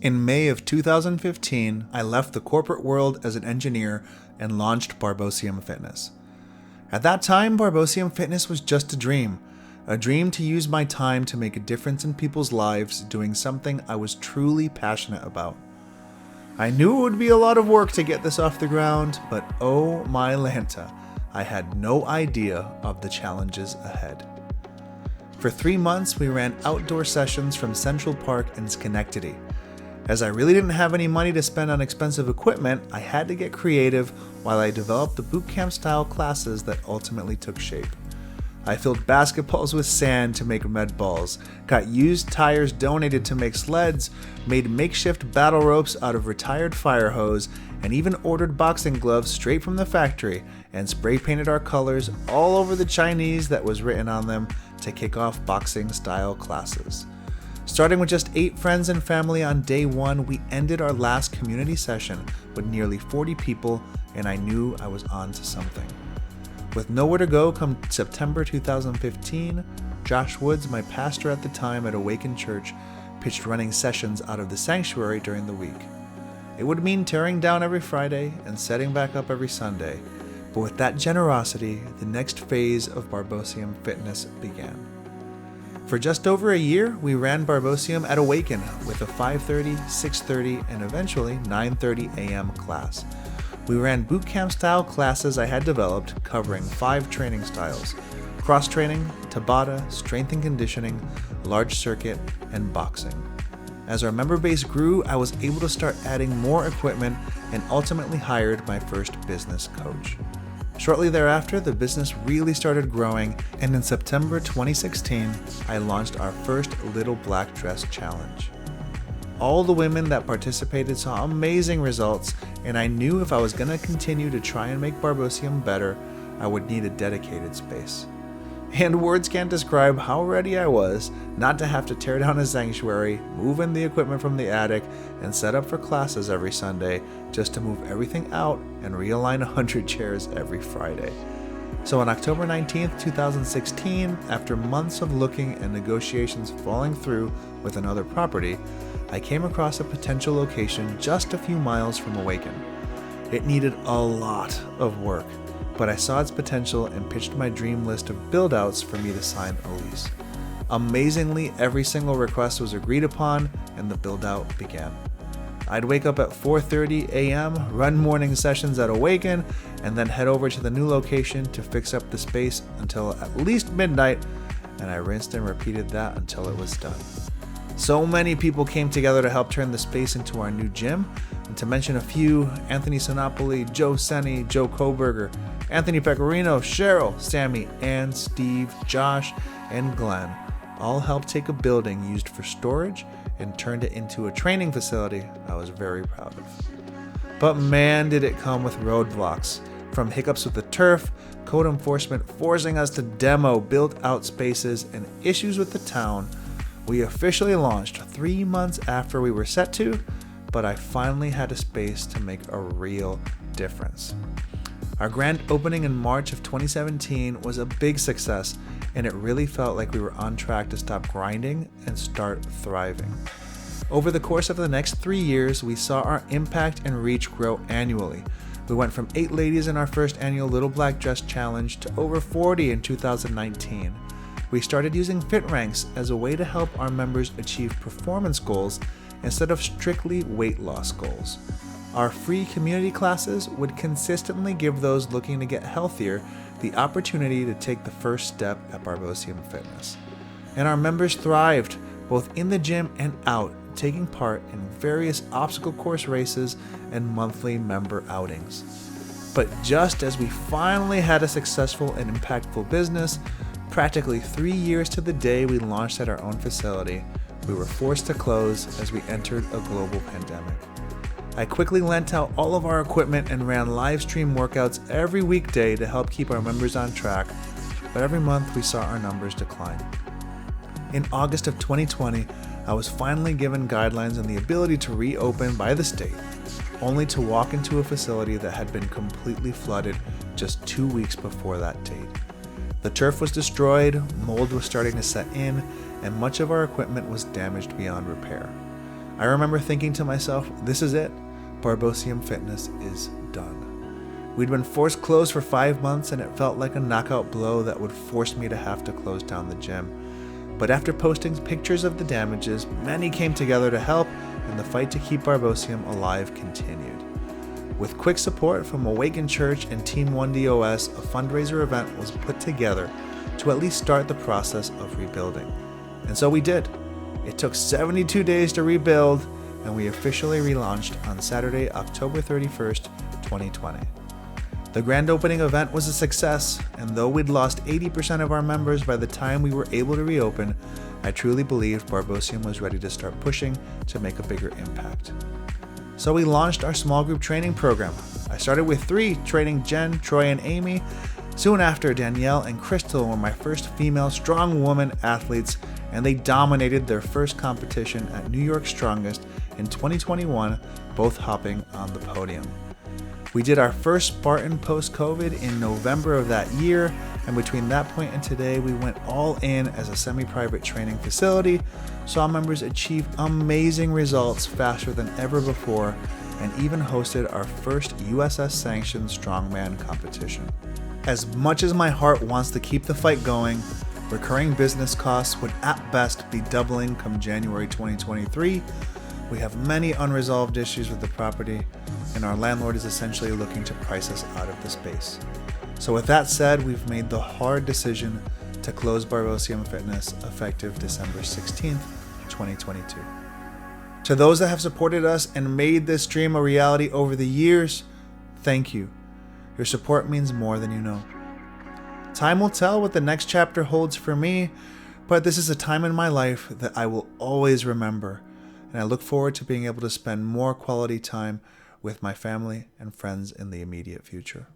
In May of 2015, I left the corporate world as an engineer and launched Barbosium Fitness. At that time, Barbosium Fitness was just a dream to use my time to make a difference in people's lives doing something I was truly passionate about. I knew it would be a lot of work to get this off the ground, but oh my Lanta, I had no idea of the challenges ahead. For 3 months, we ran outdoor sessions from Central Park in Schenectady. As I really didn't have any money to spend on expensive equipment, I had to get creative while I developed the bootcamp style classes that ultimately took shape. I filled basketballs with sand to make med balls, got used tires donated to make sleds, made makeshift battle ropes out of retired fire hose, and even ordered boxing gloves straight from the factory and spray painted our colors all over the Chinese that was written on them to kick off boxing style classes. Starting with just 8 friends and family on day 1, we ended our last community session with nearly 40 people, and I knew I was on to something. With nowhere to go come September 2015, Josh Woods, my pastor at the time at Awaken Church, pitched running sessions out of the sanctuary during the week. It would mean tearing down every Friday and setting back up every Sunday, but with that generosity, the next phase of Barbosium Fitness began. For just over a year, we ran Barbosium at Awaken with a 5:30, 6:30, and eventually 9:30 a.m. class. We ran bootcamp style classes I had developed covering 5 training styles: cross-training, Tabata, strength and conditioning, large circuit, and boxing. As our member base grew, I was able to start adding more equipment and ultimately hired my first business coach. Shortly thereafter, the business really started growing, and in September 2016, I launched our first Little Black Dress Challenge. All the women that participated saw amazing results, and I knew if I was going to continue to try and make Barbosium better, I would need a dedicated space. And words can't describe how ready I was not to have to tear down a sanctuary, move in the equipment from the attic, and set up for classes every Sunday just to move everything out and realign 100 chairs every Friday. So on October 19th, 2016, after months of looking and negotiations falling through with another property, I came across a potential location just a few miles from Awaken. It needed a lot of work, but I saw its potential and pitched my dream list of build-outs for me to sign a lease. Amazingly, every single request was agreed upon and the build-out began. I'd wake up at 4:30 a.m., run morning sessions at Awaken, and then head over to the new location to fix up the space until at least midnight, and I rinsed and repeated that until it was done. So many people came together to help turn the space into our new gym, and to mention a few, Anthony Sinopoli, Joe Senni, Joe Koberger, Anthony Pecorino, Cheryl, Sammy, Ann, Steve, Josh, and Glenn all helped take a building used for storage and turned it into a training facility I was very proud of. But man, did it come with roadblocks, from hiccups with the turf, code enforcement forcing us to demo built-out spaces, and issues with the town. We officially launched 3 months after we were set to, but I finally had a space to make a real difference. Our grand opening in March of 2017 was a big success, and it really felt like we were on track to stop grinding and start thriving. Over the course of the next 3 years, we saw our impact and reach grow annually. We went from 8 ladies in our first annual Little Black Dress Challenge to over 40 in 2019. We started using FitRanks as a way to help our members achieve performance goals instead of strictly weight loss goals. Our free community classes would consistently give those looking to get healthier the opportunity to take the first step at Barbosium Fitness. And our members thrived, both in the gym and out, taking part in various obstacle course races and monthly member outings. But just as we finally had a successful and impactful business, practically 3 years to the day we launched at our own facility, we were forced to close as we entered a global pandemic. I quickly lent out all of our equipment and ran live stream workouts every weekday to help keep our members on track, but every month we saw our numbers decline. In August of 2020, I was finally given guidelines and the ability to reopen by the state, only to walk into a facility that had been completely flooded just 2 weeks before that date. The turf was destroyed, mold was starting to set in, and much of our equipment was damaged beyond repair. I remember thinking to myself, this is it. Barbosium Fitness is done. We'd been forced closed for 5 months, and it felt like a knockout blow that would force me to have to close down the gym. But after posting pictures of the damages, many came together to help, and the fight to keep Barbosium alive continued. With quick support from Awaken Church and Team 1DOS, a fundraiser event was put together to at least start the process of rebuilding. And so we did. It took 72 days to rebuild, and we officially relaunched on Saturday, October 31st, 2020. The grand opening event was a success, and though we'd lost 80% of our members by the time we were able to reopen, I truly believed Barbosium was ready to start pushing to make a bigger impact. So we launched our small group training program. I started with 3, training Jen, Troy, and Amy. Soon after, Danielle and Crystal were my first female strong woman athletes, and they dominated their first competition at New York's Strongest in 2021, both hopping on the podium. We did our first Spartan post-COVID in November of that year, and between that point and today, we went all in as a semi-private training facility, saw members achieve amazing results faster than ever before, and even hosted our first USS-sanctioned strongman competition. As much as my heart wants to keep the fight going, recurring business costs would at best be doubling come January 2023. We have many unresolved issues with the property, and our landlord is essentially looking to price us out of the space. So with that said, we've made the hard decision to close Barbosium Fitness effective December 16th, 2022. To those that have supported us and made this dream a reality over the years, thank you. Your support means more than you know. Time will tell what the next chapter holds for me, but this is a time in my life that I will always remember, and I look forward to being able to spend more quality time with my family and friends in the immediate future.